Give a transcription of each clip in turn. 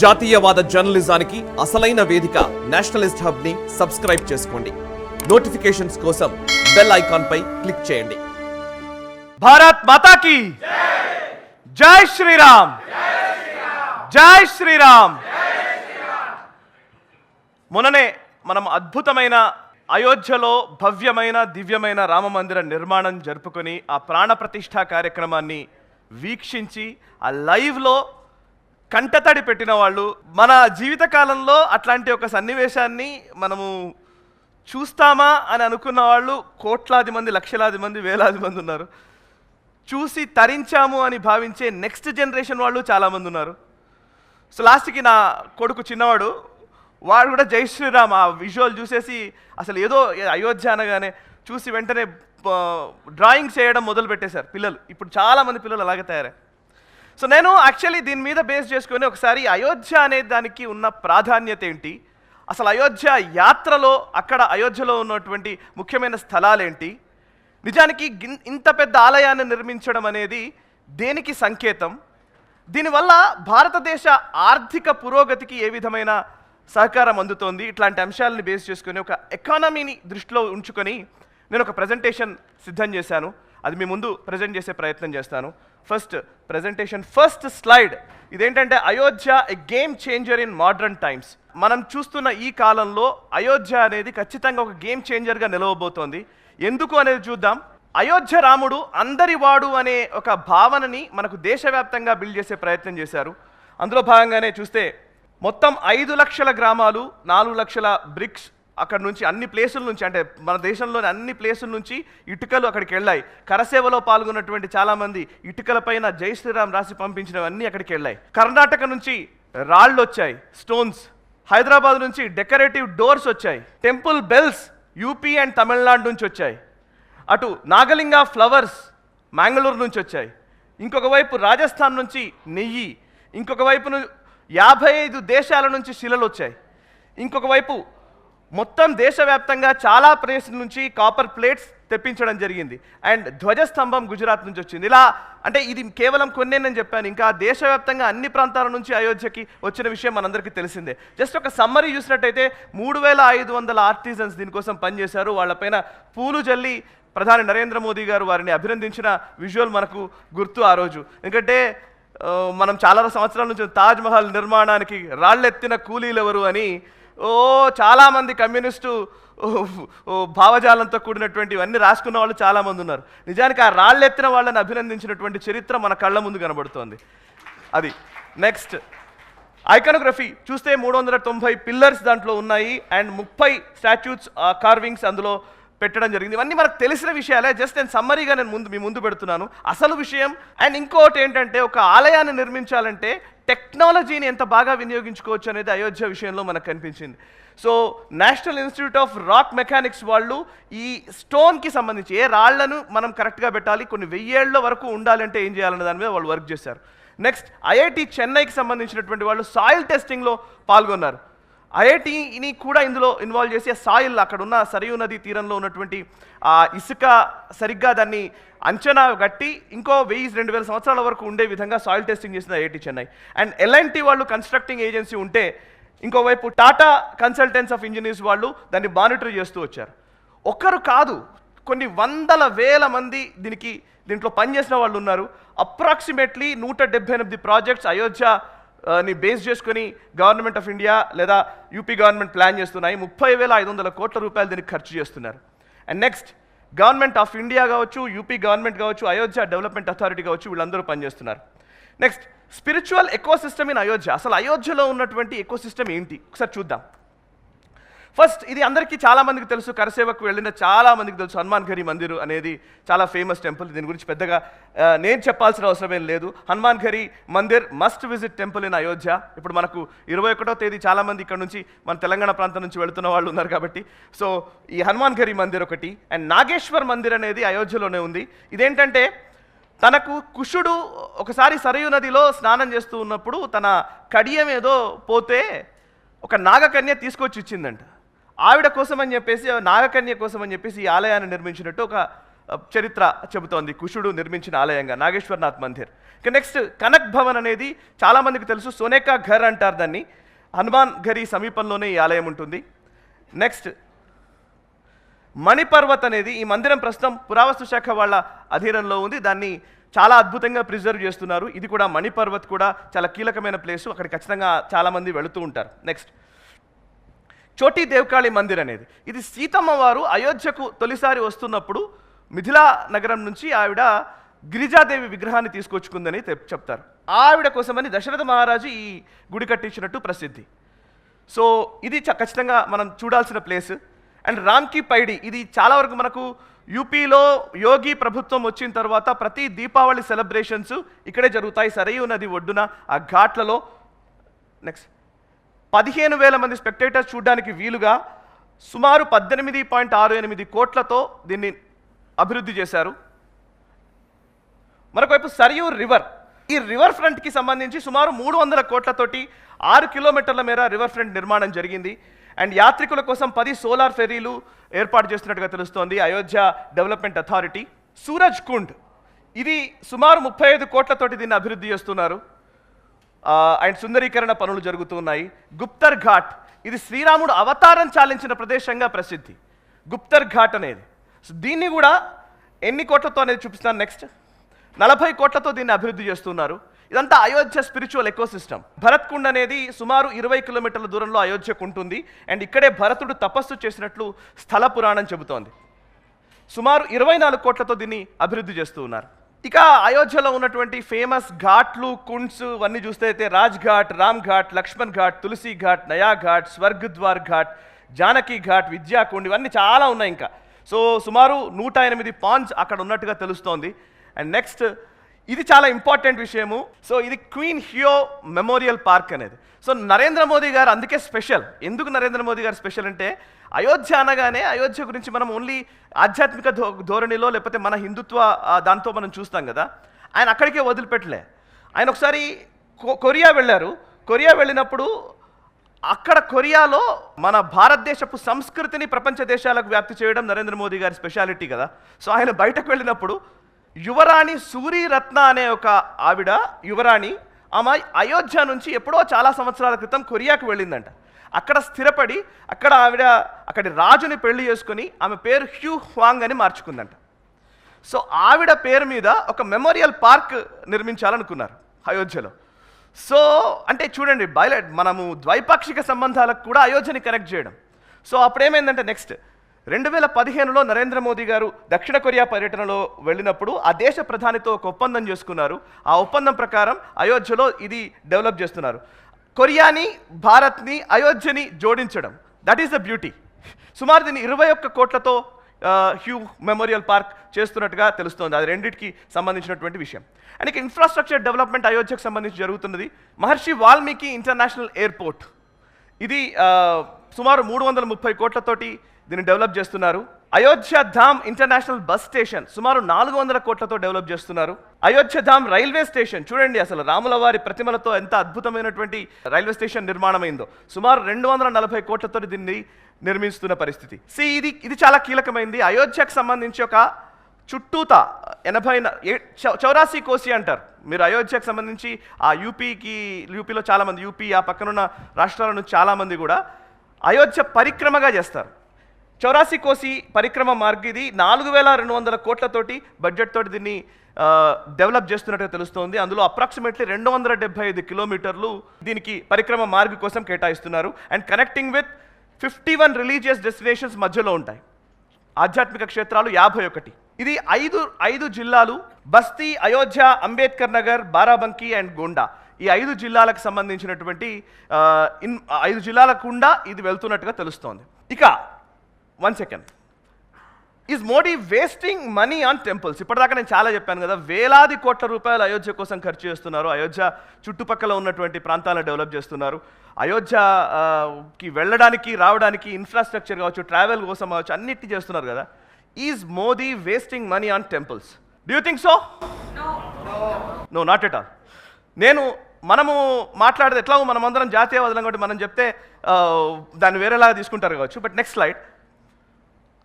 జాతీయవాద జర్నలిజానికి అసలైన వేదిక నేషనలిస్ట్ హబ్ ని సబ్స్క్రైబ్ చేసుకోండి. నోటిఫికేషన్స్ కోసం బెల్ ఐకాన్ పై క్లిక్ చేయండి. భారత్ మాతా కీ జై శ్రీరామ్, జై శ్రీరామ్. మొన్ననే మనం అద్భుతమైన అయోధ్యలో భవ్యమైన దివ్యమైన రామ మందిర నిర్మాణం జరుపుకొని ఆ ప్రాణ ప్రతిష్ఠా కార్యక్రమాన్ని వీక్షించి ఆ లైవ్లో కంటతడి పెట్టిన వాళ్ళు, మన జీవితకాలంలో అట్లాంటి ఒక సన్నివేశాన్ని మనము చూస్తామా అని అనుకున్న వాళ్ళు కోట్లాది మంది, లక్షలాది మంది, వేలాది మంది ఉన్నారు. చూసి తరించాము అని భావించే నెక్స్ట్ జనరేషన్ వాళ్ళు చాలామంది ఉన్నారు. సో లాస్ట్కి నా కొడుకు చిన్నవాడు, వాడు కూడా జై శ్రీరామ్ ఆ విజువల్ చూసేసి అసలు ఏదో అయోధ్య అనగానే చూసి వెంటనే డ్రాయింగ్ చేయడం మొదలు పెట్టేశారు పిల్లలు. ఇప్పుడు చాలామంది పిల్లలు అలాగే తయారయ్యారు. సో నేను యాక్చువల్లీ దీని మీద బేస్ చేసుకొని ఒకసారి అయోధ్య అనే దానికి ఉన్న ప్రాధాన్యత ఏంటి, అసలు అయోధ్య యాత్రలో అక్కడ అయోధ్యలో ఉన్నటువంటి ముఖ్యమైన స్థలాలేంటి, నిజానికి ఇంత పెద్ద ఆలయాన్ని నిర్మించడం అనేది దేనికి సంకేతం, దీనివల్ల భారతదేశ ఆర్థిక పురోగతికి ఏ విధమైన సహకారం అందుతోంది, ఇట్లాంటి అంశాలని బేస్ చేసుకొని ఒక ఎకానమీని దృష్టిలో ఉంచుకొని నేను ఒక ప్రజెంటేషన్ సిద్ధం చేశాను. అది మీ ముందు ప్రజెంట్ చేసే ప్రయత్నం చేస్తాను. ఫస్ట్ స్లైడ్ ఇదేంటంటే Ayodhya a game changer in modern times. మనం చూస్తున్న ఈ కాలంలో అయోధ్య అనేది ఖచ్చితంగా ఒక గేమ్ చేంజర్గా నిలవబోతోంది. ఎందుకు అనేది చూద్దాం. అయోధ్య రాముడు అందరి వాడు అనే ఒక భావనని మనకు దేశవ్యాప్తంగా బిల్డ్ చేసే ప్రయత్నం చేశారు. అందులో భాగంగానే చూస్తే మొత్తం 5 లక్షల గ్రామాలు, 4 లక్షల బ్రిక్స్ అక్కడ నుంచి అన్ని ప్లేసుల నుంచి, అంటే మన దేశంలోని అన్ని ప్లేసుల నుంచి ఇటుకలు అక్కడికి వెళ్ళాయి. కరసేవలో పాల్గొన్నటువంటి చాలామంది ఇటుకల పైన జై శ్రీరామ్ రాసి పంపించినవన్నీ అక్కడికి వెళ్ళాయి. కర్ణాటక నుంచి రాళ్ళు వచ్చాయి, స్టోన్స్. హైదరాబాద్ నుంచి డెకరేటివ్ డోర్స్ వచ్చాయి. Temple bells UP and Tamil Nadu నుంచి వచ్చాయి. అటు నాగలింగ ఫ్లవర్స్ మ్యాంగళూరు నుంచి వచ్చాయి. ఇంకొక వైపు రాజస్థాన్ నుంచి నెయ్యి, ఇంకొక వైపు 55 దేశాల నుంచి శిలలు వచ్చాయి. ఇంకొక వైపు మొత్తం దేశవ్యాప్తంగా చాలా ప్లేసుల నుంచి కాపర్ ప్లేట్స్ తెప్పించడం జరిగింది. అండ్ ధ్వజస్తంభం గుజరాత్ నుంచి వచ్చింది. ఇలా అంటే ఇది కేవలం కొన్నే నేను చెప్పాను, ఇంకా దేశవ్యాప్తంగా అన్ని ప్రాంతాల నుంచి అయోధ్యకి వచ్చిన విషయం మనందరికీ తెలిసిందే. జస్ట్ ఒక సమ్మరీ చూసినట్టయితే 3500 ఆర్టిజన్స్ దీనికోసం పనిచేశారు. వాళ్ళపైన పూలు జల్లి ప్రధాని నరేంద్ర మోదీ గారు వారిని అభినందించిన విజువల్ మనకు గుర్తు ఆ రోజు. ఎందుకంటే మనం చాలా సంవత్సరాల నుంచి తాజ్మహల్ నిర్మాణానికి రాళ్ళెత్తిన కూలీలు ఎవరు అని చాలామంది కమ్యూనిస్టు భావజాలంతో కూడినటువంటి ఇవన్నీ రాసుకున్న వాళ్ళు చాలామంది ఉన్నారు. నిజానికి ఆ రాళ్ళెత్తిన వాళ్ళని అభినందించినటువంటి చరిత్ర మన కళ్ళ ముందు కనబడుతోంది. అది నెక్స్ట్ ఐకానోగ్రఫీ చూస్తే 390 పిల్లర్స్ దాంట్లో ఉన్నాయి అండ్ 30 స్టాచ్యూస్ కార్వింగ్స్ అందులో పెట్టడం జరిగింది. ఇవన్నీ మనకు తెలిసిన విషయాలే. జస్ట్ నేను సమ్మరీగా మీ ముందు పెడుతున్నాను అసలు విషయం. అండ్ ఇంకోటి ఏంటంటే ఒక ఆలయాన్ని నిర్మించాలంటే టెక్నాలజీని ఎంత బాగా వినియోగించుకోవచ్చు అనేది అయోధ్య విషయంలో మనకు కనిపించింది. So national institute of rock mechanics వాళ్ళు ఈ స్టోన్కి సంబంధించి ఏ రాళ్లను మనం కరెక్ట్గా పెట్టాలి, కొన్ని 1000 ఏళ్ల వరకు ఉండాలంటే ఏం చేయాలనే దాని మీద వాళ్ళు వర్క్ చేశారు. నెక్స్ట్ ఐఐటి చెన్నైకి సంబంధించినటువంటి వాళ్ళు సాయిల్ టెస్టింగ్లో పాల్గొన్నారు. ఐఐటిని కూడా ఇందులో ఇన్వాల్వ్ చేసి సాయిల్ అక్కడ ఉన్న సరియు నది తీరంలో ఉన్నటువంటి ఇసుక సరిగ్గా దాన్ని అంచనా గట్టి ఇంకో 1000-2000 సంవత్సరాల వరకు ఉండే విధంగా సాయిల్ టెస్టింగ్ చేసింది ఐఐటి చెన్నై. అండ్ ఎల్ఎన్టీ వాళ్ళు కన్స్ట్రక్టింగ్ ఏజెన్సీ ఉంటే ఇంకోవైపు టాటా కన్సల్టెన్స్ ఆఫ్ ఇంజనీర్స్ వాళ్ళు దాన్ని మానిటర్ చేస్తూ వచ్చారు. ఒకరు కాదు, కొన్ని 100,000 మంది దీంట్లో పనిచేసిన వాళ్ళు ఉన్నారు. అప్రాక్సిమేట్లీ 178 ప్రాజెక్ట్స్ అయోధ్యని బేస్ చేసుకొని గవర్నమెంట్ ఆఫ్ ఇండియా లేదా యూపీ గవర్నమెంట్ ప్లాన్ చేస్తున్నాయి. 30,500 కోట్ల రూపాయలు దీనికి ఖర్చు చేస్తున్నారు. And next government of India కావచ్చు, యూపీ గవర్నమెంట్ కావచ్చు, అయోధ్య డెవలప్మెంట్ అథారిటీ కావచ్చు, వీళ్ళందరూ పనిచేస్తున్నారు. Next spiritual ecosystem in Ayodhya. అసలు అయోధ్యలో ఉన్నటువంటి ఎకోసిస్టమ్ ఏంటి ఒకసారి చూద్దాం. ఫస్ట్ ఇది అందరికీ చాలామందికి తెలుసు, కరసేవకు వెళ్ళిన చాలామందికి తెలుసు హనుమాన్ ఘరీ మందిర్ అనేది చాలా ఫేమస్ టెంపుల్. దీని గురించి పెద్దగా నేను చెప్పాల్సిన అవసరం ఏం లేదు. Hanuman Garhi Mandir must visit temple in Ayodhya. ఇప్పుడు మనకు 21వ తేదీ చాలామంది ఇక్కడ నుంచి మన తెలంగాణ ప్రాంతం నుంచి వెళుతున్న వాళ్ళు ఉన్నారు కాబట్టి సో ఈ హనుమాన్ ఘరీ మందిర్ ఒకటి. అండ్ నాగేశ్వర్ మందిర్ అనేది అయోధ్యలోనే ఉంది. ఇదేంటంటే తనకు కుషుడు ఒకసారి సరయూ నదిలో స్నానం చేస్తూ ఉన్నప్పుడు తన కడియం ఏదో పోతే ఒక నాగకన్య తీసుకొచ్చి ఇచ్చిందంట. ఆవిడ కోసం అని చెప్పేసి, నాగకన్య కోసం అని చెప్పేసి ఈ ఆలయాన్ని నిర్మించినట్టు ఒక చరిత్ర చెబుతోంది కుషుడు నిర్మించిన ఆలయంగా నాగేశ్వరనాథ్ మందిర్. ఇక నెక్స్ట్ కనక్ భవన్ అనేది చాలామందికి తెలుసు, సోనేకా ఘర్ అంటారు దాన్ని. హనుమాన్ ఘరి సమీపంలోనే ఈ ఆలయం ఉంటుంది. నెక్స్ట్ మణిపర్వత్ అనేది, ఈ మందిరం ప్రస్తుతం పురావస్తు శాఖ వాళ్ళ అధీనంలో ఉంది. దాన్ని చాలా అద్భుతంగా ప్రిజర్వ్ చేస్తున్నారు. ఇది కూడా మణిపర్వత్ కూడా చాలా కీలకమైన ప్లేసు, అక్కడ ఖచ్చితంగా చాలామంది వెళుతూ ఉంటారు. నెక్స్ట్ చోటీ దేవకాళి మందిర్ అనేది, ఇది సీతమ్మ వారు అయోధ్యకు తొలిసారి వస్తున్నప్పుడు మిథిలా నగరం నుంచి ఆవిడ గిరిజాదేవి విగ్రహాన్ని తీసుకొచ్చుకుందని చెప్తారు. ఆవిడ కోసమని దశరథ మహారాజు ఈ గుడి కట్టించినట్టు ప్రసిద్ధి. సో ఇది ఖచ్చితంగా మనం చూడాల్సిన ప్లేస్. అండ్ రామ్కి పైడి, ఇది చాలా వరకు మనకు యూపీలో యోగి ప్రభుత్వం వచ్చిన తర్వాత ప్రతి దీపావళి సెలబ్రేషన్స్ ఇక్కడే జరుగుతాయి, సరయూ నది ఒడ్డున ఆ ఘాట్లలో. నెక్స్ట్ 15,000 మంది స్పెక్టేటర్స్ చూడడానికి వీలుగా సుమారు 18.68 కోట్లతో దీన్ని అభివృద్ధి చేశారు. మరొకవైపు సరయూ రివర్, ఈ రివర్ ఫ్రంట్కి సంబంధించి సుమారు 300 కోట్లతోటి 6 కిలోమీటర్ల మేర రివర్ ఫ్రంట్ నిర్మాణం జరిగింది. అండ్ యాత్రికుల కోసం 10 సోలార్ ఫెరీలు ఏర్పాటు చేస్తున్నట్టుగా తెలుస్తోంది అయోధ్య డెవలప్మెంట్ అథారిటీ. సూరజ్ కుండ్, ఇది సుమారు 35 కోట్లతోటి దీన్ని అభివృద్ధి చేస్తున్నారు. అండ్ సుందరీకరణ పనులు జరుగుతున్నాయి. గుప్తర్ ఘాట్, ఇది శ్రీరాముడు అవతారం చాలించిన ప్రదేశంగా ప్రసిద్ధి గుప్తర్ ఘాట్ అనేది. సో దీన్ని కూడా ఎన్ని కోట్లతో అనేది చూపిస్తాను. నెక్స్ట్ 40 కోట్లతో దీన్ని అభివృద్ధి చేస్తున్నారు. ఇదంతా అయోధ్య స్పిరిచువల్ ఎకోసిస్టమ్. భరత్ కుండ్ అనేది సుమారు 20 కిలోమీటర్ల దూరంలో అయోధ్యకు ఉంటుంది. అండ్ ఇక్కడే భరతుడు తపస్సు చేసినట్లు స్థల పురాణం చెబుతోంది. సుమారు 24 కోట్లతో దీన్ని అభివృద్ధి చేస్తూ ఉన్నారు. ఇక అయోధ్యలో ఉన్నటువంటి ఫేమస్ ఘాట్లు, కుండ్స్ ఇవన్నీ చూస్తే అయితే రాజ్ ఘాట్, రామ్ ఘాట్, లక్ష్మణ్ ఘాట్, తులసి ఘాట్, నయా ఘాట్, స్వర్గద్వార్ ఘాట్, జానకి ఘాట్, విద్యాకుండ్ ఇవన్నీ చాలా ఉన్నాయి ఇంకా. సో సుమారు 108 పాండ్స్ అక్కడ ఉన్నట్టుగా తెలుస్తోంది. అండ్ నెక్స్ట్ ఇది చాలా ఇంపార్టెంట్ విషయము. సో ఇది క్వీన్ హియో మెమోరియల్ పార్క్ అనేది. సో నరేంద్ర మోదీ గారు అందుకే స్పెషల్. ఎందుకు నరేంద్ర మోదీ గారు స్పెషల్ అంటే, అయోధ్య అనగానే అయోధ్య గురించి మనం ఓన్లీ ఆధ్యాత్మిక ధోరణిలో లేకపోతే మన హిందుత్వ దాంతో మనం చూస్తాం కదా, ఆయన అక్కడికే వదిలిపెట్టలే. ఆయన ఒకసారి కొరియా వెళ్ళారు. కొరియా వెళ్ళినప్పుడు అక్కడ కొరియాలో మన భారతదేశపు సంస్కృతిని ప్రపంచ దేశాలకు వ్యాప్తి చేయడం నరేంద్ర మోదీ గారి స్పెషాలిటీ కదా. సో ఆయన బయటకు వెళ్ళినప్పుడు యువరాణి సూరిరత్న అనే ఒక ఆవిడ యువరాణి, ఆమె అయోధ్య నుంచి ఎప్పుడో చాలా సంవత్సరాల క్రితం కొరియాకు వెళ్ళిందంట. అక్కడ స్థిరపడి అక్కడ ఆవిడ అక్కడి రాజుని పెళ్లి చేసుకుని ఆమె పేరు హ్యూ హ్వాంగ్ అని మార్చుకుందంట. సో ఆవిడ పేరు మీద ఒక మెమోరియల్ పార్క్ నిర్మించాలనుకున్నారు అయోధ్యలో. సో అంటే చూడండి, మనము ద్వైపాక్షిక సంబంధాలకు కూడా అయోధ్యని కనెక్ట్ చేయడం. సో అప్పుడేమైందంటే నెక్స్ట్ 2015లో నరేంద్ర మోదీ గారు దక్షిణ కొరియా పర్యటనలో వెళ్ళినప్పుడు ఆ దేశ ప్రధానితో ఒక ఒప్పందం చేసుకున్నారు. ఆ ఒప్పందం ప్రకారం అయోధ్యలో ఇది డెవలప్ చేస్తున్నారు. కొరియాని, భారత్ని, అయోధ్యని జోడించడం, దట్ ఈస్ ద బ్యూటీ. సుమారు దీన్ని 21 కోట్లతో హ్యూ మెమోరియల్ పార్క్ చేస్తున్నట్టుగా తెలుస్తోంది. అది రెండింటికి సంబంధించినటువంటి విషయం. అండ్ ఇక ఇన్ఫ్రాస్ట్రక్చర్ డెవలప్మెంట్ అయోధ్యకు సంబంధించి జరుగుతున్నది. మహర్షి వాల్మీకి ఇంటర్నేషనల్ ఎయిర్పోర్ట్, ఇది సుమారు 330 కోట్లతోటి దీన్ని డెవలప్ చేస్తున్నారు. అయోధ్య ధామ్ ఇంటర్నేషనల్ బస్ స్టేషన్ సుమారు 400 కోట్లతో డెవలప్ చేస్తున్నారు. అయోధ్య ధామ్ రైల్వే స్టేషన్ చూడండి, అసలు రాముల వారి ప్రతిమలతో ఎంత అద్భుతమైనటువంటి రైల్వే స్టేషన్ నిర్మాణమైందో. సుమారు 240 కోట్లతో దీన్ని నిర్మిస్తున్న పరిస్థితి. ఇది చాలా కీలకమైంది. అయోధ్యకు సంబంధించి ఒక చుట్టూత 84 కోసి అంటారు. మీరు అయోధ్యకు సంబంధించి ఆ యూపీలో చాలామంది, యూపీ ఆ పక్కనున్న రాష్ట్రాల నుంచి చాలామంది కూడా అయోధ్య పరిక్రమగా చేస్తారు. 84 కోసి పరిక్రమ మార్గ్, ఇది 4200 కోట్లతోటి బడ్జెట్ తోటి దీన్ని డెవలప్ చేస్తున్నట్టుగా తెలుస్తోంది. అందులో అప్రాక్సిమేట్లీ 275 కిలోమీటర్లు దీనికి పరిక్రమ మార్గ్ కోసం కేటాయిస్తున్నారు. And connecting with 51 religious destinations మధ్యలో ఉంటాయి. ఆధ్యాత్మిక క్షేత్రాలు 51. ఇది 5 జిల్లాలు, బస్తీ, అయోధ్య, అంబేద్కర్ నగర్, బారాబంకీ అండ్ గోండా, ఈ 5 జిల్లాలకు సంబంధించినటువంటి 5 జిల్లాల గుండా ఇది వెళ్తున్నట్టుగా తెలుస్తోంది. ఇక 1 second, is Modi wasting money on temples? ఇప్పటిదాకా నేను చాలా చెప్పాను కదా, వేలాది కోట్ల రూపాయలు అయోధ్య కోసం ఖర్చు చేస్తున్నారు. అయోధ్య చుట్టుపక్కల ఉన్నటువంటి ప్రాంతాలను డెవలప్ చేస్తున్నారు. అయోధ్యకి వెళ్ళడానికి, రావడానికి ఇన్ఫ్రాస్ట్రక్చర్ కావచ్చు, ట్రావెల్ కోసం కావచ్చు, అన్నిటి చేస్తున్నారు కదా. Is Modi wasting money on temples? Do you think so? No, not at all. మనము మాట్లాడితే ఎట్లా, మనమందరం జాతీయవాదులం కాబట్టి మనం చెప్తే దాన్ని వేరేలాగా తీసుకుంటారు కావచ్చు. But next slide.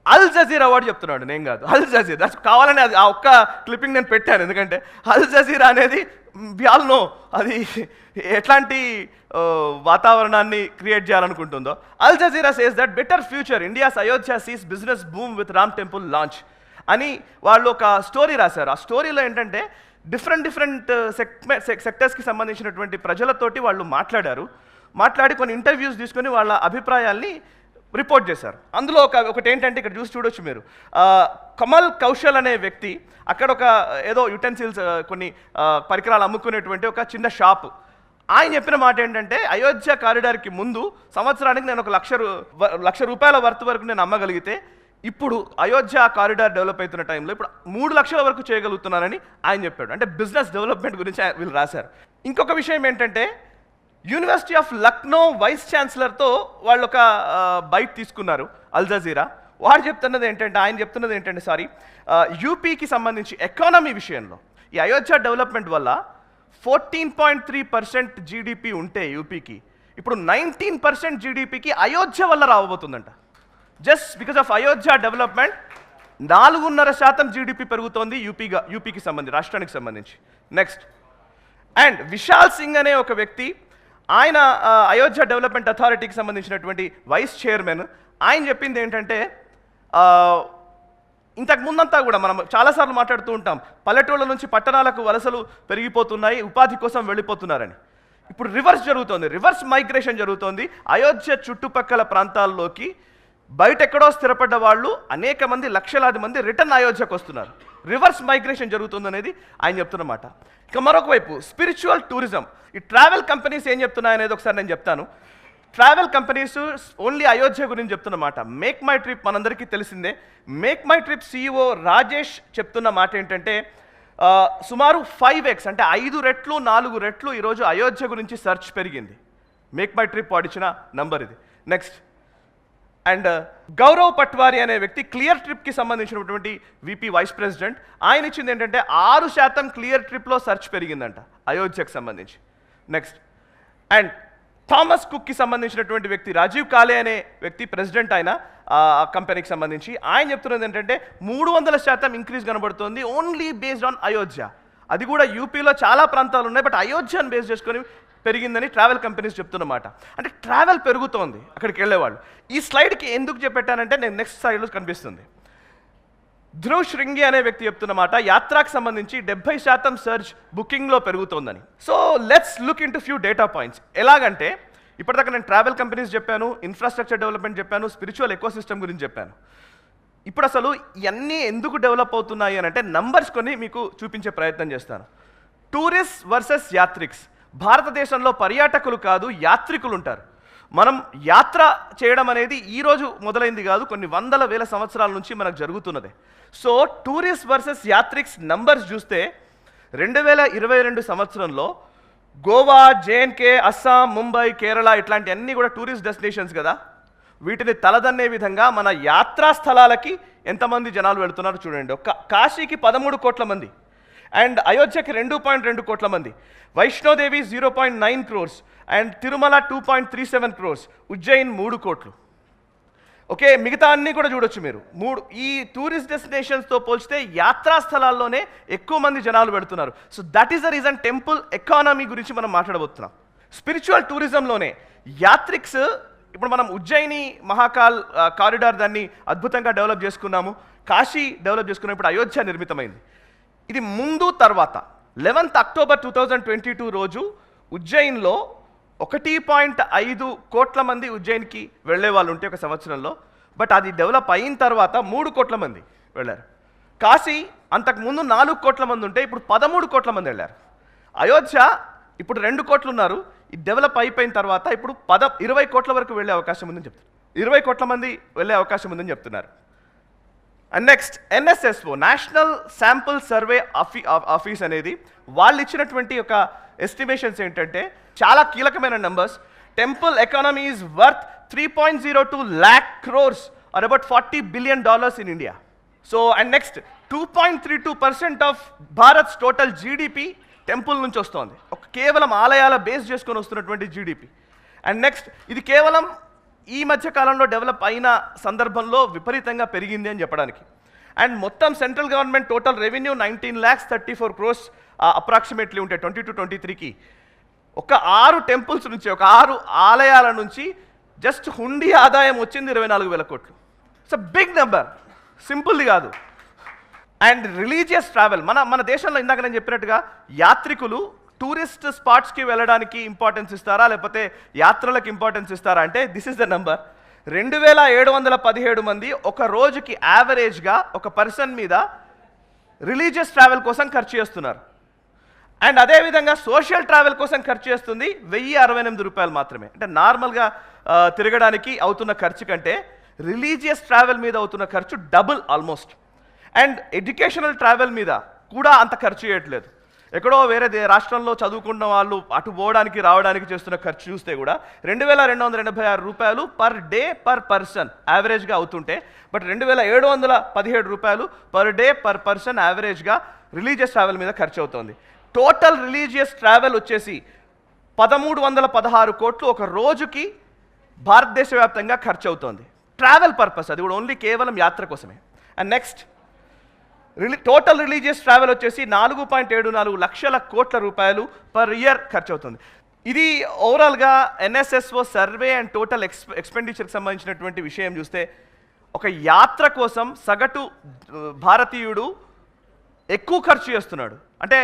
Al Jazeera వాడు చెప్తున్నాడు, నేను కాదు. అల్ జజీరా కావాలని అది ఆ ఒక్క క్లిప్పింగ్ నేను పెట్టాను, ఎందుకంటే అల్ జజీరా అనేది వి ఆల్ నో అది ఎట్లాంటి వాతావరణాన్ని క్రియేట్ చేయాలనుకుంటుందో. Al Jazeera says that better future India's Ayodhya sees business boom with Ram temple launch అని వాళ్ళు ఒక స్టోరీ రాశారు. ఆ స్టోరీలో ఏంటంటే డిఫరెంట్ సెక్టర్స్కి సంబంధించినటువంటి ప్రజలతోటి వాళ్ళు మాట్లాడి కొన్ని ఇంటర్వ్యూస్ తీసుకొని వాళ్ళ అభిప్రాయాల్ని రిపోర్ట్ చేశారు. అందులో ఒకటి ఏంటంటే ఇక్కడ చూడొచ్చు మీరు, కమల్ కౌశల్ అనే వ్యక్తి అక్కడ ఒక ఏదో యుటెన్సిల్స్ కొన్ని పరికరాలు అమ్ముకునేటువంటి ఒక చిన్న షాపు. ఆయన చెప్పిన మాట ఏంటంటే అయోధ్య కారిడార్కి ముందు సంవత్సరానికి నేను ఒక లక్ష రూపాయల వర్త్ వరకు నేను అమ్మగలిగితే ఇప్పుడు అయోధ్య కారిడార్ డెవలప్ అవుతున్న టైంలో ఇప్పుడు 3 లక్షల వరకు చేయగలుగుతున్నానని ఆయన చెప్పాడు. అంటే బిజినెస్ డెవలప్మెంట్ గురించి వీళ్ళు రాశారు. ఇంకొక విషయం ఏంటంటే యూనివర్సిటీ ఆఫ్ లక్నో వైస్ ఛాన్సలర్తో వాళ్ళు ఒక బైట్ తీసుకున్నారు అల్ జజీరా. ఆయన చెప్తున్నది ఏంటంటే యూపీకి సంబంధించి ఎకానమీ విషయంలో ఈ అయోధ్య డెవలప్మెంట్ వల్ల 14.3% జీడిపి ఉంటే యూపీకి ఇప్పుడు 19% జీడిపికి అయోధ్య వల్ల రాబోతుందంట. Just because of Ayodhya development 4.5% GDP పెరుగుతోంది యూపీకి సంబంధించి, రాష్ట్రానికి సంబంధించి. నెక్స్ట్, అండ్ విశాల్ సింగ్ అనే ఒక వ్యక్తి, ఆయన అయోధ్య డెవలప్మెంట్ అథారిటీకి సంబంధించినటువంటి వైస్ చైర్మన్. ఆయన చెప్పింది ఏంటంటే ఇంతకు ముందంతా కూడా మనం చాలాసార్లు మాట్లాడుతూ ఉంటాం, పల్లెటూళ్ళ నుంచి పట్టణాలకు వలసలు పెరిగిపోతున్నాయి, ఉపాధి కోసం వెళ్ళిపోతున్నారని. ఇప్పుడు రివర్స్ జరుగుతోంది, రివర్స్ మైగ్రేషన్ జరుగుతోంది. అయోధ్య చుట్టుపక్కల ప్రాంతాల్లోకి బయట ఎక్కడో స్థిరపడ్డ వాళ్ళు అనేక మంది, లక్షలాది మంది రిటర్న్ అయోధ్యకు వస్తున్నారు. రివర్స్ మైగ్రేషన్ జరుగుతుందనేది ఆయన చెప్తున్నమాట. ఇక మరొక వైపు స్పిరిచువల్ టూరిజం, ఈ ట్రావెల్ కంపెనీస్ ఏం చెప్తున్నాయనేది ఒకసారి నేను చెప్తాను. ట్రావెల్ కంపెనీస్ ఓన్లీ అయోధ్య గురించి చెప్తున్నమాట. మేక్ మై ట్రిప్ మనందరికీ తెలిసిందే. Make my trip CEO Rajesh చెప్తున్న మాట ఏంటంటే సుమారు 5x అంటే 5 రెట్లు 4 రెట్లు ఈరోజు అయోధ్య గురించి సెర్చ్ పెరిగింది. మేక్ మై ట్రిప్ వాడిచ్చిన నంబర్ ఇది. నెక్స్ట్, అండ్ గౌరవ్ పట్వారి అనే వ్యక్తి క్లియర్ ట్రిప్కి సంబంధించినటువంటి VP వైస్ ప్రెసిడెంట్, ఆయన ఇచ్చింది ఏంటంటే 6% క్లియర్ ట్రిప్లో సెర్చ్ పెరిగిందంట అయోధ్యకు సంబంధించి. నెక్స్ట్, అండ్ థామస్ కుక్కి సంబంధించినటువంటి వ్యక్తి రాజీవ్ కాలే అనే వ్యక్తి ప్రెసిడెంట్, ఆయన ఆ కంపెనీకి సంబంధించి, ఆయన చెప్తున్నది ఏంటంటే 300% ఇంక్రీజ్ కనబడుతుంది ఓన్లీ బేస్డ్ ఆన్ అయోధ్య. అది కూడా యూపీలో చాలా ప్రాంతాలు ఉన్నాయి, బట్ అయోధ్యను బేస్ చేసుకొని పెరిగిందని ట్రావెల్ కంపెనీస్ చెప్తున్నమాట. అంటే ట్రావెల్ పెరుగుతోంది అక్కడికి వెళ్ళేవాళ్ళు. ఈ స్లైడ్కి ఎందుకు చెప్పానంటే నేను నెక్స్ట్ స్లైడ్లో కనిపిస్తుంది. ధ్రువ్ శృంగి అనే వ్యక్తి చెప్తున్నమాట యాత్రకు సంబంధించి 70% సర్చ్ బుకింగ్లో పెరుగుతోందని. So let's look in to few data points. ఎలాగంటే ఇప్పటిదాకా నేను ట్రావెల్ కంపెనీస్ చెప్పాను, ఇన్ఫ్రాస్ట్రక్చర్ డెవలప్మెంట్ చెప్పాను, స్పిరిచువల్ ఎకోసిస్టమ్ గురించి చెప్పాను. ఇప్పుడు అసలు ఇవన్నీ ఎందుకు డెవలప్ అవుతున్నాయి అని అంటే నంబర్స్ కొన్ని మీకు చూపించే ప్రయత్నం చేస్తాను. టూరిస్ట్ వర్సెస్ యాత్రిక్స్. భారతదేశంలో పర్యాటకులు కాదు, యాత్రికులు ఉంటారు. మనం యాత్ర చేయడం అనేది ఈరోజు మొదలైంది కాదు, కొన్ని వందల వేల సంవత్సరాల నుంచి మనకు జరుగుతున్నదే. సో టూరిస్ట్ వర్సెస్ యాత్రిక్స్ నంబర్స్ చూస్తే 2022 సంవత్సరంలో గోవా, JNK, అస్సాం, ముంబై, కేరళ ఇట్లాంటి అన్నీ కూడా టూరిస్ట్ డెస్టినేషన్స్ కదా, వీటిని తలదన్నే విధంగా మన యాత్రా స్థలాలకి ఎంతమంది జనాలు వెళుతున్నారు చూడండి. కాశీకి 13 కోట్ల మంది, అండ్ అయోధ్యకి 2.2 కోట్ల మంది, Vaishno Devi 0.9 crores, and Tirumala 2.37 crores, Ujjain 3 కోట్లు. ఓకే, మిగతా అన్నీ కూడా చూడొచ్చు మీరు. ఈ టూరిస్ట్ డెస్టినేషన్స్తో పోల్చితే యాత్రా స్థలాల్లోనే ఎక్కువ మంది జనాలు పెడుతున్నారు. So that is the reason temple economy గురించి మనం మాట్లాడబోతున్నాం. స్పిరిచువల్ టూరిజంలోనే యాత్రిక్స్, ఇప్పుడు మనం ఉజ్జయిని మహాకాల్ కారిడార్ దాన్ని అద్భుతంగా డెవలప్ చేసుకున్నాము, కాశీ డెవలప్ చేసుకున్నాం, ఇప్పుడు అయోధ్య నిర్మితమైంది. ఇది ముందు తర్వాత 11th అక్టోబర్ 2022 రోజు ఉజ్జయిన్లో 1.5 కోట్ల మంది ఉజ్జయిన్కి వెళ్ళే వాళ్ళు ఉంటే ఒక సంవత్సరంలో, బట్ అది డెవలప్ అయిన తర్వాత 3 కోట్ల మంది వెళ్ళారు. కాశీ అంతకుముందు 4 కోట్ల మంది ఉంటే ఇప్పుడు 13 కోట్ల మంది వెళ్ళారు. అయోధ్య ఇప్పుడు 2 కోట్లు ఉన్నారు, ఇది డెవలప్ అయిపోయిన తర్వాత ఇప్పుడు 20 కోట్ల వరకు వెళ్ళే అవకాశం ఉందని చెప్తున్నారు. 20 కోట్ల మంది వెళ్ళే అవకాశం ఉందని చెప్తున్నారు. And next, NSSO national sample survey office అనేది వాళ్ళు ఇచ్చినటువంటి ఒక ఎస్టిమేషన్స్ ఏంటంటే చాలా కీలకమైన numbers. Temple economy is worth 3.02 lakh crores or about $40 billion in India. So and next 2.32% of Bharats total GDP temple నుంచి వస్తుంది, కేవలం ఆలయాల బేస్ చేసుకొని వస్తున్నటువంటి GDP. అండ్ నెక్స్ట్, ఇది కేవలం ఈ మధ్య కాలంలో డెవలప్ అయిన సందర్భంలో విపరీతంగా పెరిగింది అని చెప్పడానికి. అండ్ మొత్తం central government total revenue 19,34 crores approximately ఉంటాయి 22-23కి. ఒక 6 టెంపుల్స్ నుంచి, ఒక 6 ఆలయాల నుంచి జస్ట్ హుండీ ఆదాయం వచ్చింది 24,000 కోట్లు. ఇట్స్ అ బిగ్ నెంబర్, సింపుల్ది కాదు. అండ్ రిలీజియస్ ట్రావెల్, మన దేశంలో ఇందాక నేను చెప్పినట్టుగా యాత్రికులు టూరిస్ట్ స్పాట్స్కి వెళ్ళడానికి ఇంపార్టెన్స్ ఇస్తారా లేకపోతే యాత్రలకు ఇంపార్టెన్స్ ఇస్తారా అంటే దిస్ ఇస్ ద నెంబర్. 2,717 మంది ఒక రోజుకి యావరేజ్గా ఒక పర్సన్ మీద రిలీజియస్ ట్రావెల్ కోసం ఖర్చు చేస్తున్నారు. అండ్ అదేవిధంగా సోషల్ ట్రావెల్ కోసం ఖర్చు చేస్తుంది 1,068 రూపాయలు మాత్రమే. అంటే నార్మల్గా తిరగడానికి అవుతున్న ఖర్చు కంటే రిలీజియస్ ట్రావెల్ మీద అవుతున్న ఖర్చు double almost. And educational travel మీద కూడా అంత ఖర్చు చేయట్లేదు. ఎక్కడో వేరే రాష్ట్రంలో చదువుకున్న వాళ్ళు అటు పోవడానికి రావడానికి చేస్తున్న ఖర్చు చూస్తే కూడా 2,286 రూపాయలు పర్ డే పర్ పర్సన్ యావరేజ్గా అవుతుంటే, బట్ 2,717 రూపాయలు పర్ డే పర్ పర్సన్ యావరేజ్గా రిలీజియస్ ట్రావెల్ మీద ఖర్చు అవుతుంది. టోటల్ రిలీజియస్ ట్రావెల్ వచ్చేసి 1,316 కోట్లు ఒక రోజుకి భారతదేశ వ్యాప్తంగా ఖర్చు అవుతుంది. ట్రావెల్ పర్పస్, అది కూడా ఓన్లీ కేవలం యాత్ర కోసమే. And next total religious travel వచ్చేసి 4.74 లక్షల కోట్ల రూపాయలు పర్ ఇయర్ ఖర్చు అవుతుంది. ఇది ఓవరాల్గా NSSO సర్వే అండ్ టోటల్ ఎక్స్పెండిచర్కి సంబంధించినటువంటి విషయం చూస్తే ఒక యాత్ర కోసం సగటు భారతీయుడు ఎక్కువ ఖర్చు చేస్తున్నాడు, అంటే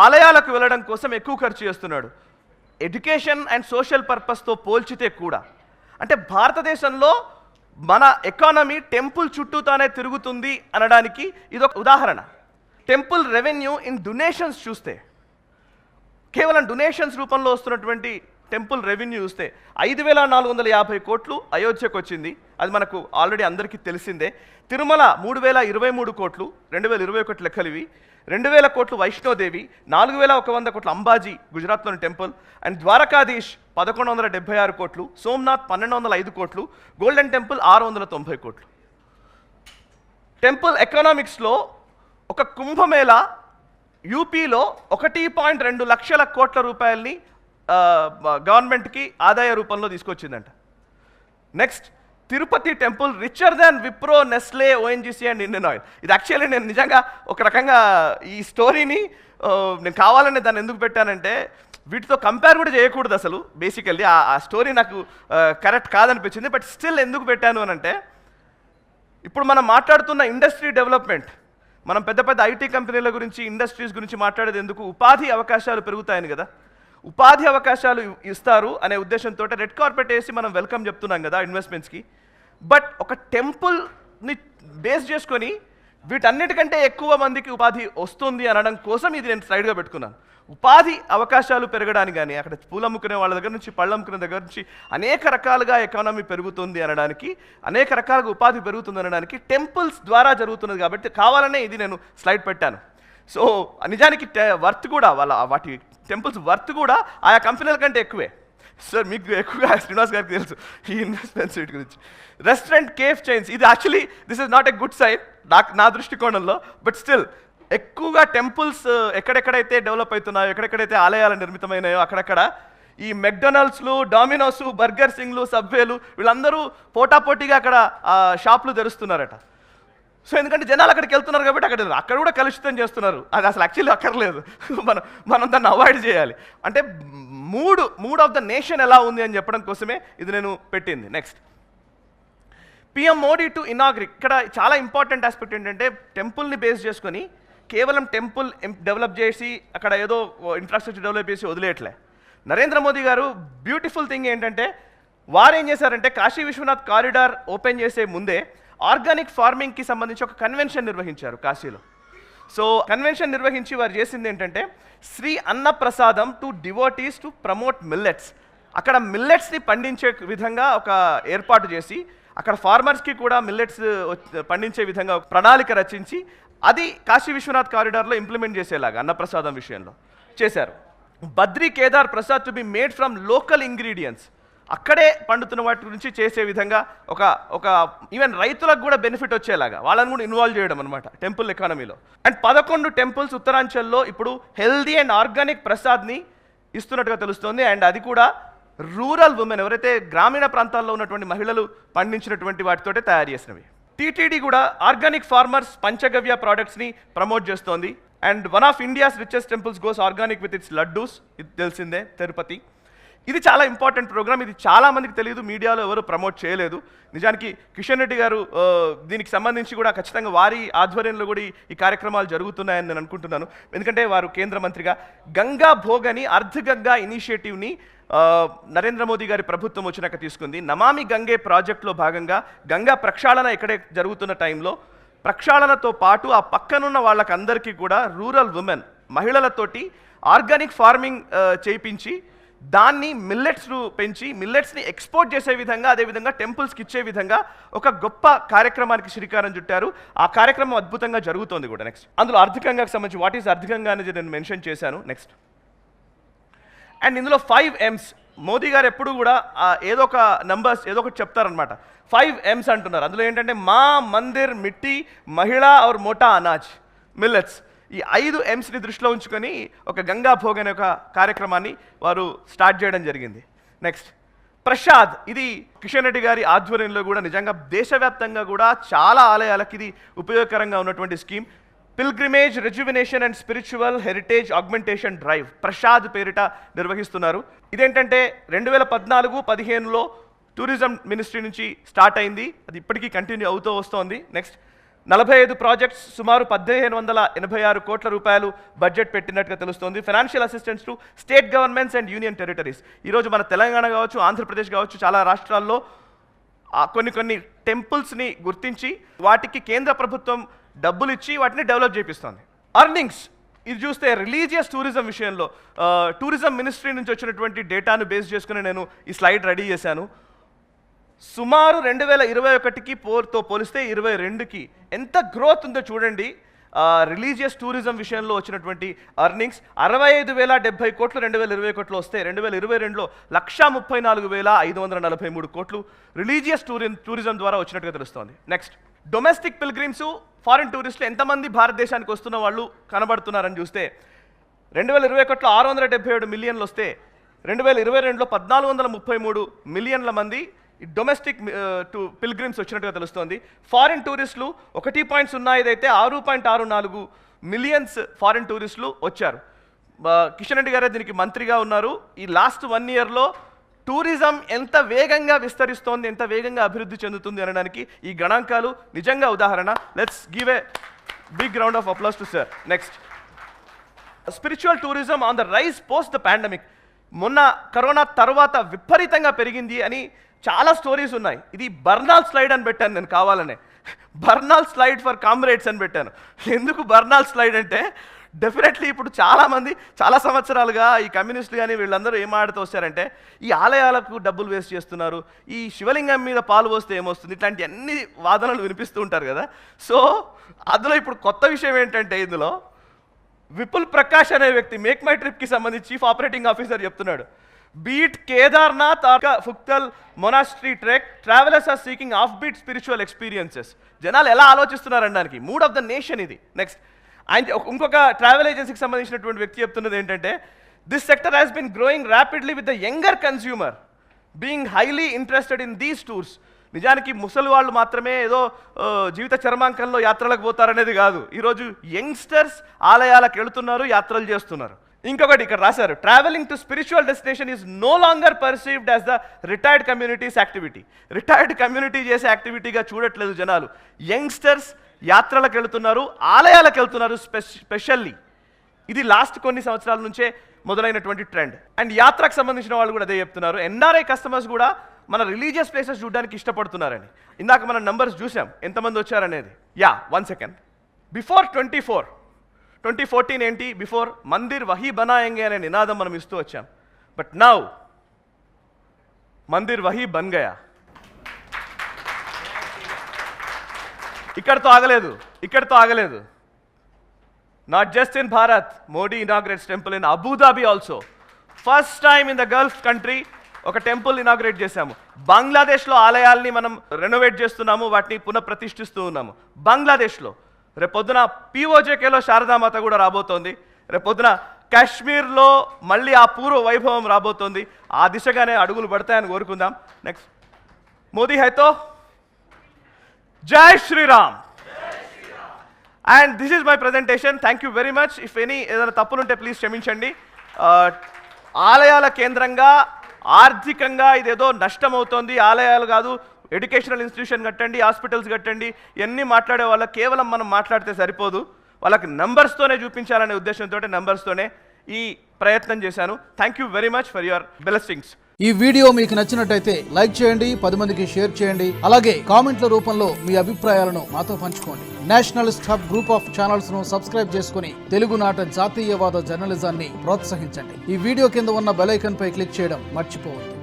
ఆలయాలకు వెళ్ళడం కోసం ఎక్కువ ఖర్చు చేస్తున్నాడు. ఎడ్యుకేషన్ అండ్ సోషల్ పర్పస్తో పోల్చితే కూడా, అంటే భారతదేశంలో మన ఎకానమీ టెంపుల్ చుట్టూతానే తిరుగుతుంది అనడానికి ఇదొక ఉదాహరణ. టెంపుల్ రెవెన్యూ ఇన్ డొనేషన్స్ చూస్తే, కేవలం డొనేషన్స్ రూపంలో వస్తున్నటువంటి టెంపుల్ రెవెన్యూ చూస్తే 5,450 కోట్లు అయోధ్యకు వచ్చింది, అది మనకు ఆల్రెడీ అందరికీ తెలిసిందే. తిరుమల 3,023 కోట్లు 2021 లెక్కలు ఇవి. 2,000 కోట్లు వైష్ణోదేవి, 4,100 కోట్లు అంబాజీ గుజరాత్లోని టెంపుల్. అండ్ ద్వారకాధీష్ 1,176 కోట్లు, సోమనాథ్ 1,205 కోట్లు, గోల్డెన్ టెంపుల్ 690 కోట్లు. టెంపుల్ ఎకనామిక్స్లో ఒక కుంభమేళా యూపీలో 1.2 లక్షల కోట్ల రూపాయలని గవర్నమెంట్కి ఆదాయ రూపంలో తీసుకొచ్చిందంట. Next Tirupati temple richer than Wipro, Nestle, ONGC and Indian Oil. ఇది యాక్చువల్లీ నేను నిజంగా ఒక రకంగా ఈ స్టోరీని నేను కావాలని దాన్ని ఎందుకు పెట్టానంటే వీటితో కంపేర్ కూడా చేయకూడదు అసలు. బేసికల్లీ ఆ స్టోరీ నాకు కరెక్ట్ కాదనిపించింది, బట్ స్టిల్ ఎందుకు పెట్టాను అని అంటే, ఇప్పుడు మనం మాట్లాడుతున్న ఇండస్ట్రీ డెవలప్మెంట్, మనం పెద్ద పెద్ద ఐటీ కంపెనీల గురించి, ఇండస్ట్రీస్ గురించి మాట్లాడేది ఎందుకు, ఉపాధి అవకాశాలు పెరుగుతాయని కదా. ఉపాధి అవకాశాలు ఇస్తారు అనే ఉద్దేశంతో రెడ్ కార్పెట్ వేసి మనం వెల్కమ్ చెప్తున్నాం కదా ఇన్వెస్ట్మెంట్స్కి. బట్ ఒక టెంపుల్ని బేస్ చేసుకొని వీటన్నిటికంటే ఎక్కువ మందికి ఉపాధి వస్తుంది అనడం కోసం ఇది నేను స్లైడ్గా పెట్టుకున్నాను. ఉపాధి అవకాశాలు పెరగడానికి కానీ, అక్కడ పూలు అమ్ముకునే వాళ్ళ దగ్గర నుంచి పళ్ళు అమ్ముకునే దగ్గర నుంచి అనేక రకాలుగా ఎకానమీ పెరుగుతుంది అనడానికి, అనేక రకాలుగా ఉపాధి పెరుగుతుంది అనడానికి టెంపుల్స్ ద్వారా జరుగుతున్నది. కాబట్టి కావాలనే ఇది నేను స్లైడ్ పెట్టాను. సో నిజానికి వర్త్ కూడా వాటి టెంపుల్స్ వర్త్ కూడా ఆయా కంపెనీల కంటే ఎక్కువే. సార్ మీకు ఎక్కువగా శ్రీనివాస్ గారికి తెలుసు ఈ ఇన్వెస్ట్మెంట్స్ వీటి గురించి. రెస్టారెంట్, కేఫ్ చైన్స్, ఇది actually this is not a good side నా దృష్టికోణంలో. బట్ స్టిల్ ఎక్కువగా టెంపుల్స్ ఎక్కడెక్కడైతే డెవలప్ అవుతున్నాయో, ఎక్కడెక్కడైతే ఆలయాలు నిర్మితమైనాయో అక్కడక్కడ ఈ మెక్డొనాల్డ్స్లు, డామినోస్, బర్గర్ సింగ్లు, సబ్వేలు వీళ్ళందరూ పోటాపోటీగా అక్కడ షాపులు తెరుస్తున్నారట. సో ఎందుకంటే జనాలు అక్కడికి వెళ్తున్నారు కాబట్టి అక్కడ కూడా కలుషితం చేస్తున్నారు. అది అసలు యాక్చువల్లీ అక్కర్లేదు, మనం దాన్ని అవాయిడ్ చేయాలి. అంటే మూడ్ ఆఫ్ ద నేషన్ ఎలా ఉంది అని చెప్పడం కోసమే ఇది నేను పెట్టింది. Next PM Modi to inaugurate. ఇక్కడ చాలా ఇంపార్టెంట్ ఆస్పెక్ట్ ఏంటంటే టెంపుల్ని బేస్ చేసుకొని కేవలం టెంపుల్ డెవలప్ చేసి అక్కడ ఏదో ఇన్ఫ్రాస్ట్రక్చర్ డెవలప్ చేసి వదిలేయట్లే. నరేంద్ర మోదీ గారు బ్యూటిఫుల్ థింగ్ ఏంటంటే వారు ఏం చేశారంటే కాశీ విశ్వనాథ్ కారిడార్ ఓపెన్ చేసే ముందే ఆర్గానిక్ ఫార్మింగ్కి సంబంధించి ఒక కన్వెన్షన్ నిర్వహించారు కాశీలో. సో కన్వెన్షన్ నిర్వహించి వారు చేసింది ఏంటంటే శ్రీ అన్నప్రసాదం to devotees to promote millets. అక్కడ మిల్లెట్స్ని పండించే విధంగా ఒక ఏర్పాటు చేసి అక్కడ ఫార్మర్స్కి కూడా మిల్లెట్స్ పండించే విధంగా ఒక ప్రణాళిక రచించి అది కాశీ విశ్వనాథ్ కారిడార్లో ఇంప్లిమెంట్ చేసేలాగా అన్నప్రసాదం విషయంలో చేశారు. Badri Kedar Prasad to be made from local ingredients, అక్కడే పండుతున్న వాటి గురించి చేసే విధంగా ఒక ఈవెన్ రైతులకు కూడా బెనిఫిట్ వచ్చేలాగా వాళ్ళని కూడా ఇన్వాల్వ్ చేయడం అనమాట టెంపుల్ ఎకానమీలో. అండ్ 11 టెంపుల్స్ ఉత్తరాంచల్లో ఇప్పుడు హెల్దీ అండ్ ఆర్గానిక్ ప్రసాద్ని ఇస్తున్నట్టుగా తెలుస్తుంది. అండ్ అది కూడా రూరల్ ఉమెన్ ఎవరైతే గ్రామీణ ప్రాంతాల్లో ఉన్నటువంటి మహిళలు పండించినటువంటి వాటితోటే తయారు చేసినవి. టీటీడీ కూడా ఆర్గానిక్ ఫార్మర్స్ పంచగవ్య ప్రోడక్ట్స్ని ప్రమోట్ చేస్తోంది. And one of India's richest temples goes organic with its laddus, ఇది తెలిసిందే, తిరుపతి. ఇది చాలా ఇంపార్టెంట్ ప్రోగ్రామ్. ఇది చాలా మందికి తెలియదు, మీడియాలో ఎవరు ప్రమోట్ చేయలేదు. నిజానికి కిషన్ రెడ్డి గారు దీనికి సంబంధించి కూడా ఖచ్చితంగా వారి ఆధ్వర్యంలో కూడా ఈ కార్యక్రమాలు జరుగుతున్నాయని నేను అనుకుంటున్నాను. ఎందుకంటే వారు కేంద్ర మంత్రిగా గంగా భోగ్ అని అర్ధగంగా ఇనిషియేటివ్ని నరేంద్ర మోదీ గారి ప్రభుత్వం వచ్చినాక తీసుకుంది. నమామి గంగే ప్రాజెక్టులో భాగంగా గంగా ప్రక్షాళన ఎక్కడే జరుగుతున్న టైంలో ప్రక్షాళనతో పాటు ఆ పక్కనున్న వాళ్ళకందరికీ కూడా రూరల్ ఉమెన్ మహిళలతోటి ఆర్గానిక్ ఫార్మింగ్ చేయించి దాన్ని మిల్లెట్స్ను పెంచి మిల్లెట్స్ని ఎక్స్పోర్ట్ చేసే విధంగా, అదేవిధంగా టెంపుల్స్కి ఇచ్చే విధంగా ఒక గొప్ప కార్యక్రమానికి శ్రీకారం చుట్టారు. ఆ కార్యక్రమం అద్భుతంగా జరుగుతోంది కూడా. నెక్స్ట్ అందులో అర్ధగంగాకి సంబంధించి వాట్ ఈస్ అర్ధగంగా అనేది నేను మెన్షన్ చేశాను. నెక్స్ట్ అండ్ ఇందులో 5 M's. మోదీ గారు ఎప్పుడు కూడా ఏదో ఒక నంబర్స్ ఏదో ఒకటి చెప్తారనమాట. 5 M's అంటున్నారు. అందులో ఏంటంటే మా, మందిర్, మిట్టి, మహిళా और మోటా అనాజ్, మిల్లెట్స్. ఈ 5 M's దృష్టిలో ఉంచుకొని ఒక గంగా భోగ్ అనే ఒక కార్యక్రమాన్ని వారు స్టార్ట్ చేయడం జరిగింది. నెక్స్ట్ ప్రసాద్. ఇది కిషన్ రెడ్డి గారి ఆధ్వర్యంలో కూడా నిజంగా దేశవ్యాప్తంగా కూడా చాలా ఆలయాలకు ఇది ఉపయోగకరంగా ఉన్నటువంటి scheme. Pilgrimage rejuvenation and spiritual heritage augmentation drive Prasad పేరిట నిర్వహిస్తున్నారు. ఇదేంటంటే 2014-15లో టూరిజం మినిస్ట్రీ నుంచి స్టార్ట్ అయింది. అది ఇప్పటికీ కంటిన్యూ అవుతూ వస్తోంది. నెక్స్ట్ 45 ప్రాజెక్ట్స్, సుమారు 1586 కోట్ల రూపాయలు బడ్జెట్ పెట్టినట్టుగా తెలుస్తోంది. Financial assistance to state governments and union territories. ఈరోజు మన తెలంగాణ కావచ్చు, ఆంధ్రప్రదేశ్ కావచ్చు, చాలా రాష్ట్రాల్లో కొన్ని టెంపుల్స్ని గుర్తించి వాటికి కేంద్ర ప్రభుత్వం డబ్బులు ఇచ్చి వాటిని డెవలప్ చేపిస్తోంది. అర్నింగ్స్ ఇది చూస్తే రిలీజియస్ టూరిజం విషయంలో టూరిజం మినిస్ట్రీ నుంచి వచ్చినటువంటి డేటాను బేస్ చేసుకుని నేను ఈ స్లైడ్ రెడీ చేశాను. సుమారు 2021కి తో పోలిస్తే 22కి ఎంత గ్రోత్ ఉందో చూడండి. రిలీజియస్ టూరిజం విషయంలో వచ్చినటువంటి అర్నింగ్స్ 65,070 కోట్లు 2021లో వస్తే 2022లో 134,543 కోట్లు రిలీజియస్ టూరిజం ద్వారా వచ్చినట్టుగా తెలుస్తోంది. నెక్స్ట్ డొమెస్టిక్ పిల్గ్రిమ్స్, ఫారిన్ టూరిస్టులు ఎంతమంది భారతదేశానికి వస్తున్న వాళ్ళు కనబడుతున్నారని చూస్తే 2021లో 677 మిలియన్లు వస్తే 2022లో 1433 మిలియన్ల మంది డొమెస్టిక్ పిల్గ్రిమ్స్ వచ్చినట్టుగా తెలుస్తోంది. ఫారిన్ టూరిస్టులు 1.05 అయితే 6.64 మిలియన్స్ ఫారిన్ టూరిస్టులు వచ్చారు. కిషన్ రెడ్డి గారే దీనికి మంత్రిగా ఉన్నారు. ఈ లాస్ట్ 1 ఇయర్లో టూరిజం ఎంత వేగంగా విస్తరిస్తోంది, ఎంత వేగంగా అభివృద్ధి చెందుతుంది అనడానికి ఈ గణాంకాలు నిజంగా ఉదాహరణ. Let's give a big round of applause to sir. Next spiritual tourism on the rise post the pandemic. మొన్న కరోనా తర్వాత విపరీతంగా పెరిగింది అని చాలా స్టోరీస్ ఉన్నాయి. ఇది బర్నాల్ స్లైడ్ అని పెట్టాను నేను కావాలనే. బర్నాల్ స్లైడ్ ఫర్ కామ్రేడ్స్ అని పెట్టాను. ఎందుకు బర్నాల్ స్లైడ్ అంటే డెఫినెట్లీ ఇప్పుడు చాలామంది చాలా సంవత్సరాలుగా ఈ కమ్యూనిస్టులు కానీ వీళ్ళందరూ ఏం ఆడుతూ వస్తారంటే ఈ ఆలయాలకు డబ్బులు వేస్ట్ చేస్తున్నారు, ఈ శివలింగం మీద పాలు పోస్తే ఏమొస్తుంది, ఇట్లాంటి అన్ని వాదనలు వినిపిస్తూ ఉంటారు కదా. సో అందులో ఇప్పుడు కొత్త విషయం ఏంటంటే ఇందులో విపుల్ ప్రకాష్ అనే వ్యక్తి మేక్ మై ట్రిప్కి సంబంధించి చీఫ్ ఆపరేటింగ్ ఆఫీసర్ చెప్తున్నాడు, beat Kedarnath or Phuktal monastery trek travellers are seeking off beat spiritual experiences. జనాలు ఎలా ఆలోచిస్తున్నారనడానికి మూడ్ ఆఫ్ ద నేషన్ ఇది. నెక్స్ట్ ఆయన ఇంకొక ట్రావెల్ ఏజెన్సీకి సంబంధించినటువంటి వ్యక్తి చెప్తున్నది ఏంటంటే this sector has been growing rapidly with the younger consumer being highly interested in these tours. నిజానికి ముసలి వాళ్ళు మాత్రమే ఏదో జీవిత చర్మాంకంలో యాత్రలకు పోతారనేది కాదు. ఈరోజు యంగ్స్టర్స్ ఆలయాలకు వెళుతున్నారు, యాత్రలు చేస్తున్నారు. ఇంకొకటి ఇక్కడ రాశారు, travelling to spiritual destination is no longer perceived as the retired communities activity. Retired community చేసే యాక్టివిటీగా చూడట్లేదు జనాలు. యంగ్స్టర్స్ యాత్రలకు వెళుతున్నారు, ఆలయాలకు వెళ్తున్నారు స్పెషల్లీ. ఇది లాస్ట్ కొన్ని సంవత్సరాల నుంచే మొదలైనటువంటి ట్రెండ్. అండ్ యాత్రకు సంబంధించిన వాళ్ళు కూడా అదే చెప్తున్నారు. ఎన్ఆర్ఐ కస్టమర్స్ కూడా మన రిలీజియస్ ప్లేసెస్ చూడడానికి ఇష్టపడుతున్నారని. ఇందాక మనం నంబర్స్ చూసాం ఎంతమంది వచ్చారనేది. 1 సెకండ్. బిఫోర్ 2014 ఏంటి, బిఫోర్ మందిర్ వహీ బనాయేంగే అనే నినాదం మనం ఇస్తూ వచ్చాం. బట్ నౌ మందిర్ వహీ బన్ గయా. ఇక్కడితో ఆగలేదు. Not just in Bharat, Modi inaugurates temple in Abu Dhabi also. First time in the Gulf country ఒక టెంపుల్ ఇనాగ్రేట్ చేశాము. బంగ్లాదేశ్లో ఆలయాల్ని మనం రెనోవేట్ చేస్తున్నాము, వాటిని పునఃప్రతిష్ఠిస్తూ ఉన్నాము బంగ్లాదేశ్లో. రేపొద్దున పిఓజేకేలో శారదామాత కూడా రాబోతోంది. రేపొద్దున కాశ్మీర్లో మళ్ళీ ఆ పూర్వ వైభవం రాబోతోంది. ఆ దిశగానే అడుగులు పడతాయని కోరుకుందాం. నెక్స్ట్ మోదీ హైతో జై Shri Ram. And this is my presentation. Thank you very much. If any ఏదైనా తప్పులుంటే ప్లీజ్ క్షమించండి. ఆలయాల కేంద్రంగా ఆర్థికంగా ఇదేదో నష్టం అవుతోంది, ఆలయాలు కాదు, ఎడ్యుకేషనల్ ఇన్స్టిట్యూషన్ కట్టండి, హాస్పిటల్స్ కట్టండి, ఇవన్నీ మాట్లాడే వాళ్ళకి కేవలం మనం మాట్లాడితే సరిపోదు, వాళ్ళకి నెంబర్స్తోనే చూపించాలనే ఉద్దేశంతో నెంబర్స్తోనే ఈ ప్రయత్నం చేశాను. Thank you very much for your blessings. ఈ వీడియో మీకు నచ్చినట్టయితే లైక్ చేయండి, 10 మందికి షేర్ చేయండి. అలాగే కామెంట్ల రూపంలో మీ అభిప్రాయాలను మాతో పంచుకోండి. Nationalist hub group of channels ను సబ్స్క్రైబ్ చేసుకుని తెలుగునాట జాతీయవాద జర్నలిజాన్ని ప్రోత్సహించండి. ఈ వీడియో కింద ఉన్న బెల్ ఐకాన్ పై క్లిక్ చేయడం మర్చిపోవద్దు.